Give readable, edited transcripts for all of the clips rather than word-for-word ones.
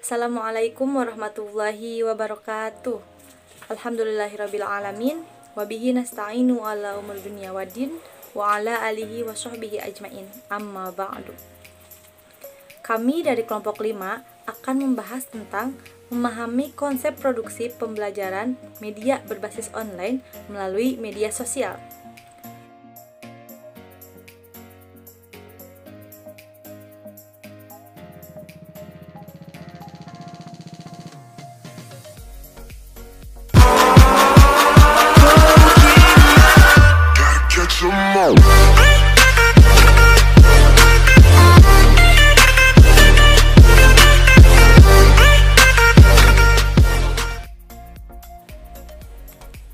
Assalamualaikum warahmatullahi wabarakatuh. Alhamdulillahirrabbilalamin. Wabihi nasta'inu ala umur dunia waddin wa ala alihi wa sahbihi ajmain. Amma ba'du. Kami dari kelompok 5 akan membahas tentang memahami konsep produksi pembelajaran media berbasis online melalui media sosial.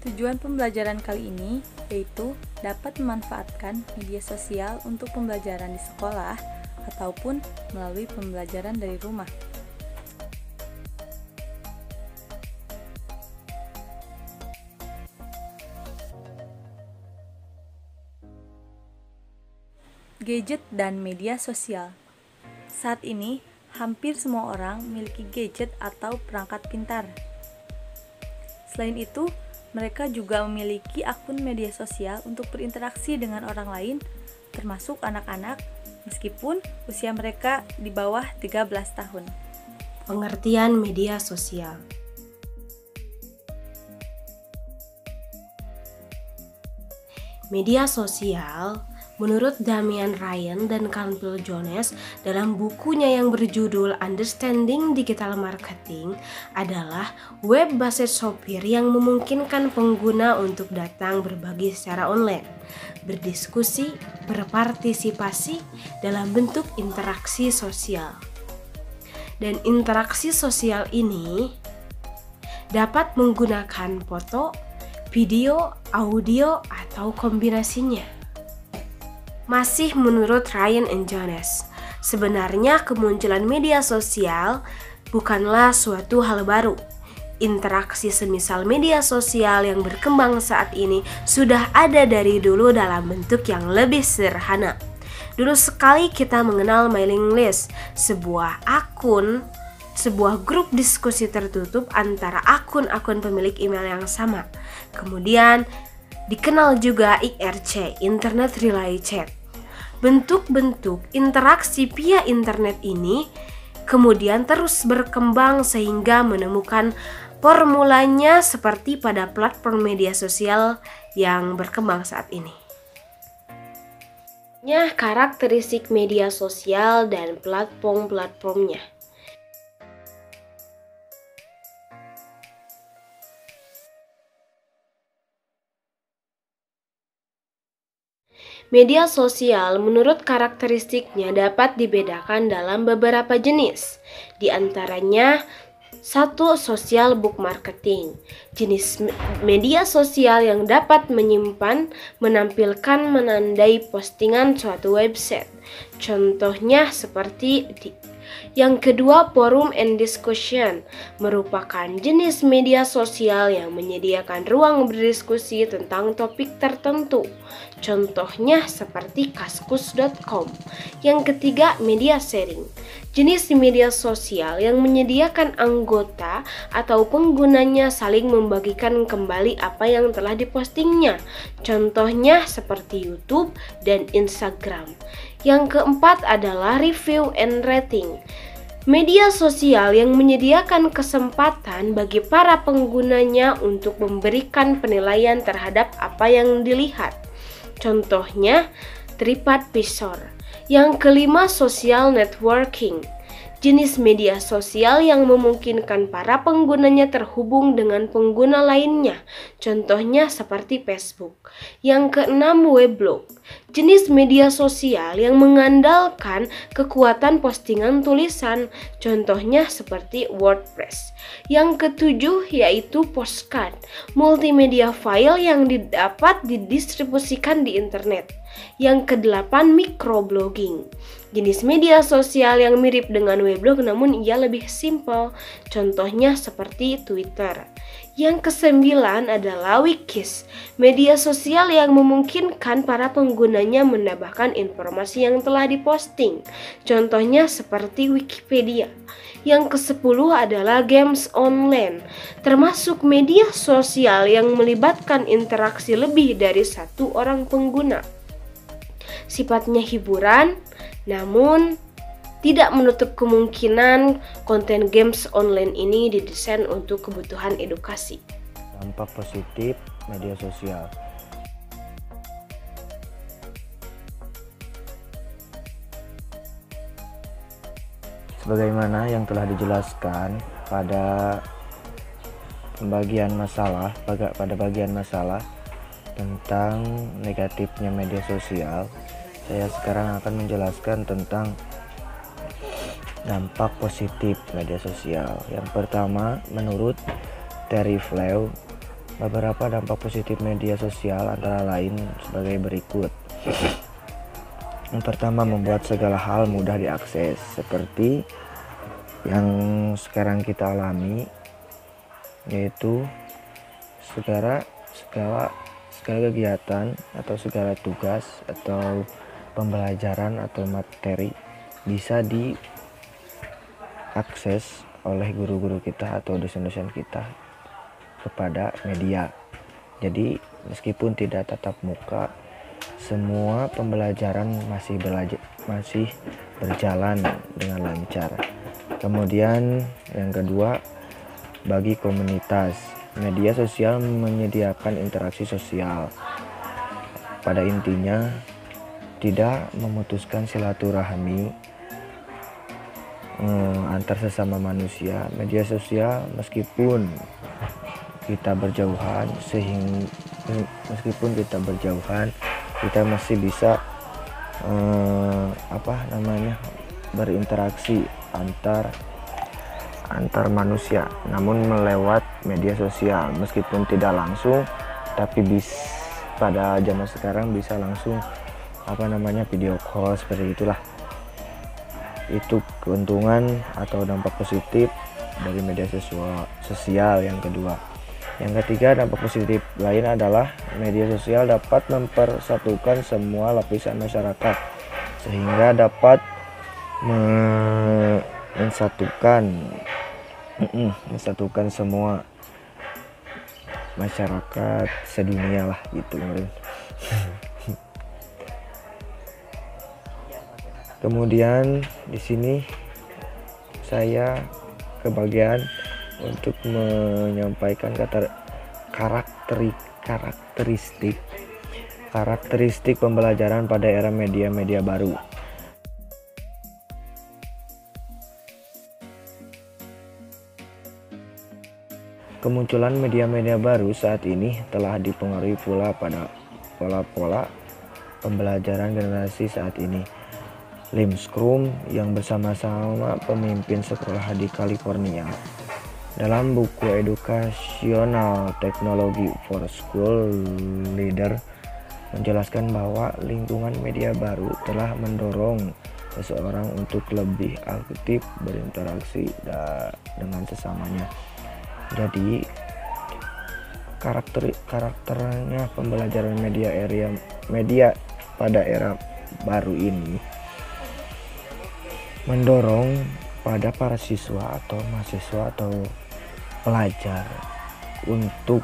Tujuan pembelajaran kali ini yaitu dapat memanfaatkan media sosial untuk pembelajaran di sekolah ataupun melalui pembelajaran dari rumah. Gadget dan media sosial. Saat ini, hampir semua orang memiliki gadget atau perangkat pintar. Selain itu, mereka juga memiliki akun media sosial untuk berinteraksi dengan orang lain, termasuk anak-anak, meskipun usia mereka di bawah 13 tahun. Pengertian media sosial. Media sosial menurut Damian Ryan dan Campbell Jones dalam bukunya yang berjudul Understanding Digital Marketing adalah web basis software yang memungkinkan pengguna untuk datang berbagi secara online, berdiskusi, berpartisipasi dalam bentuk interaksi sosial. Dan interaksi sosial ini dapat menggunakan foto, video, audio, atau kombinasinya. Masih menurut Ryan and Jones, sebenarnya kemunculan media sosial bukanlah suatu hal baru. Interaksi semisal media sosial yang berkembang saat ini sudah ada dari dulu dalam bentuk yang lebih sederhana. Dulu sekali kita mengenal mailing list, sebuah grup diskusi tertutup antara akun-akun pemilik email yang sama. Kemudian dikenal juga IRC, Internet Relay Chat. Bentuk-bentuk interaksi via internet ini kemudian terus berkembang sehingga menemukan formulanya seperti pada platform media sosial yang berkembang saat ini. Karakteristik media sosial dan platform-platformnya. Media sosial menurut karakteristiknya dapat dibedakan dalam beberapa jenis. Di antaranya, 1. Social book marketing. Jenis media sosial yang dapat menyimpan, menampilkan, menandai postingan suatu website. Contohnya seperti Yang kedua, forum and discussion merupakan jenis media sosial yang menyediakan ruang berdiskusi tentang topik tertentu. Contohnya seperti kaskus.com. Yang ketiga, media sharing. Jenis media sosial yang menyediakan anggota atau penggunanya saling membagikan kembali apa yang telah dipostingnya. Contohnya seperti YouTube dan Instagram. Yang keempat adalah review and rating. Media sosial yang menyediakan kesempatan bagi para penggunanya untuk memberikan penilaian terhadap apa yang dilihat. Contohnya TripAdvisor. Yang kelima, social networking. Jenis media sosial yang memungkinkan para penggunanya terhubung dengan pengguna lainnya. Contohnya seperti Facebook. Yang keenam, weblog. Jenis media sosial yang mengandalkan kekuatan postingan tulisan. Contohnya seperti WordPress. Yang ketujuh yaitu postcard, multimedia file yang dapat didistribusikan di internet. Yang kedelapan, microblogging. Jenis media sosial yang mirip dengan weblog namun ia lebih simpel. Contohnya seperti Twitter. Yang kesembilan adalah Wikis, media sosial yang memungkinkan para penggunanya menambahkan informasi yang telah diposting. Contohnya seperti Wikipedia. Yang ke-10 adalah games online, termasuk media sosial yang melibatkan interaksi lebih dari satu orang pengguna. Sifatnya hiburan, namun tidak menutup kemungkinan konten games online ini didesain untuk kebutuhan edukasi. Dampak positif media sosial. Sebagaimana yang telah dijelaskan pada bagian masalah tentang negatifnya media sosial, saya sekarang akan menjelaskan tentang dampak positif media sosial. Yang pertama, menurut Terry Flew, beberapa dampak positif media sosial antara lain sebagai berikut. Yang pertama, membuat segala hal mudah diakses, seperti yang sekarang kita alami, yaitu segala kegiatan atau segala tugas atau pembelajaran atau materi bisa diakses oleh guru-guru kita atau dosen-dosen kita kepada media. Jadi meskipun tidak tatap muka, semua pembelajaran masih berjalan dengan lancar. Kemudian yang kedua, bagi komunitas, media sosial menyediakan interaksi sosial. Pada intinya tidak memutuskan silaturahmi antar sesama manusia. Media sosial meskipun kita berjauhan, kita masih bisa berinteraksi antar manusia, namun melewat media sosial, meskipun tidak langsung, tapi pada zaman sekarang bisa langsung video call, seperti itulah. Itu keuntungan atau dampak positif dari media sosial yang kedua. Yang ketiga, dampak positif lain adalah media sosial dapat mempersatukan semua lapisan masyarakat, sehingga dapat mensatukan semua masyarakat sedunia lah gitu. Kemudian di sini saya kebagian untuk menyampaikan karakteristik pembelajaran pada era media baru. Kemunculan media-media baru saat ini telah dipengaruhi pula pada pola-pola pembelajaran generasi saat ini. Lipscomb yang bersama-sama pemimpin sekolah di California, dalam buku Educational Technology for School Leader, menjelaskan bahwa lingkungan media baru telah mendorong seseorang untuk lebih aktif berinteraksi dengan sesamanya. Jadi karakternya pembelajaran media pada era baru ini mendorong pada para siswa atau mahasiswa atau pelajar untuk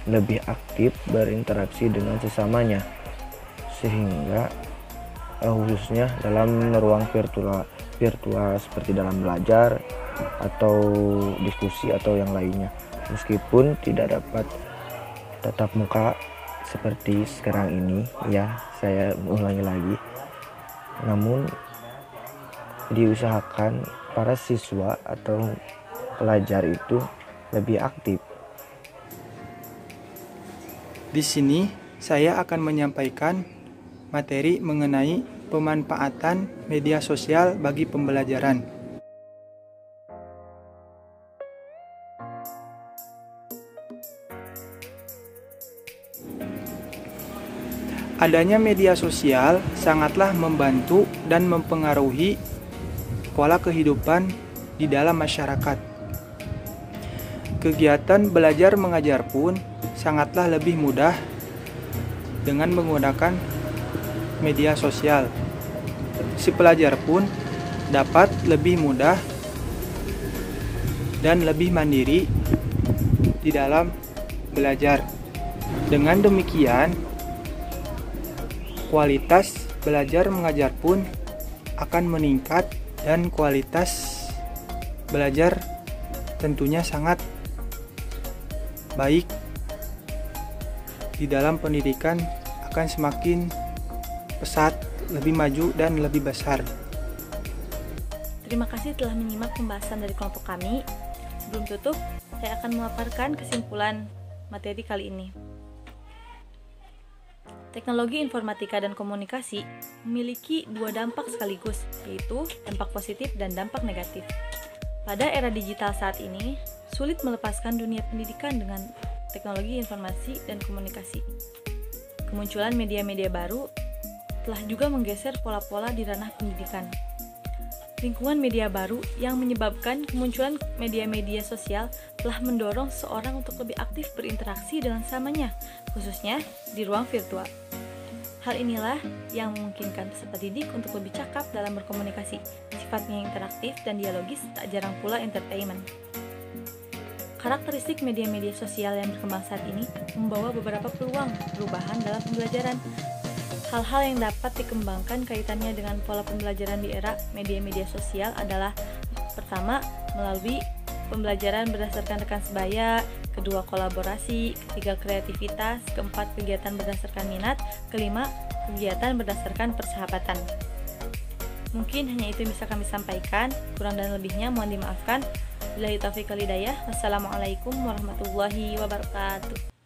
lebih aktif berinteraksi dengan sesamanya, sehingga khususnya dalam ruang virtual seperti dalam belajar atau diskusi atau yang lainnya, meskipun tidak dapat tatap muka seperti sekarang ini, ya saya ulangi lagi, namun diusahakan para siswa atau pelajar itu lebih aktif. Di sini saya akan menyampaikan materi mengenai pemanfaatan media sosial bagi pembelajaran. Adanya media sosial sangatlah membantu dan mempengaruhi pola kehidupan di dalam masyarakat. Kegiatan belajar mengajar pun sangatlah lebih mudah dengan menggunakan media sosial. Si pelajar pun dapat lebih mudah dan lebih mandiri di dalam belajar. Dengan demikian, kualitas belajar mengajar pun akan meningkat dan kualitas belajar tentunya sangat baik di dalam pendidikan akan semakin pesat, lebih maju dan lebih besar. Terima kasih telah menyimak pembahasan dari kelompok kami. Sebelum tutup, saya akan memaparkan kesimpulan materi kali ini. Teknologi informatika dan komunikasi memiliki dua dampak sekaligus, yaitu dampak positif dan dampak negatif. Pada era digital saat ini, sulit melepaskan dunia pendidikan dengan teknologi informasi dan komunikasi. Kemunculan media-media baru telah juga menggeser pola-pola di ranah pendidikan. Lingkungan media baru yang menyebabkan kemunculan media-media sosial telah mendorong seseorang untuk lebih aktif berinteraksi dengan samanya, khususnya di ruang virtual. Hal inilah yang memungkinkan peserta didik untuk lebih cakap dalam berkomunikasi, sifatnya interaktif dan dialogis, tak jarang pula entertainment. Karakteristik media-media sosial yang berkembang saat ini membawa beberapa peluang perubahan dalam pembelajaran. Hal-hal yang dapat dikembangkan kaitannya dengan pola pembelajaran di era media-media sosial adalah: pertama, melalui pembelajaran berdasarkan rekan sebaya, kedua, kolaborasi, ketiga, kreativitas, keempat, kegiatan berdasarkan minat, kelima, kegiatan berdasarkan persahabatan. Mungkin hanya itu yang bisa kami sampaikan, kurang dan lebihnya mohon dimaafkan. Billahi taufiq wal hidayah. Wassalamualaikum warahmatullahi wabarakatuh.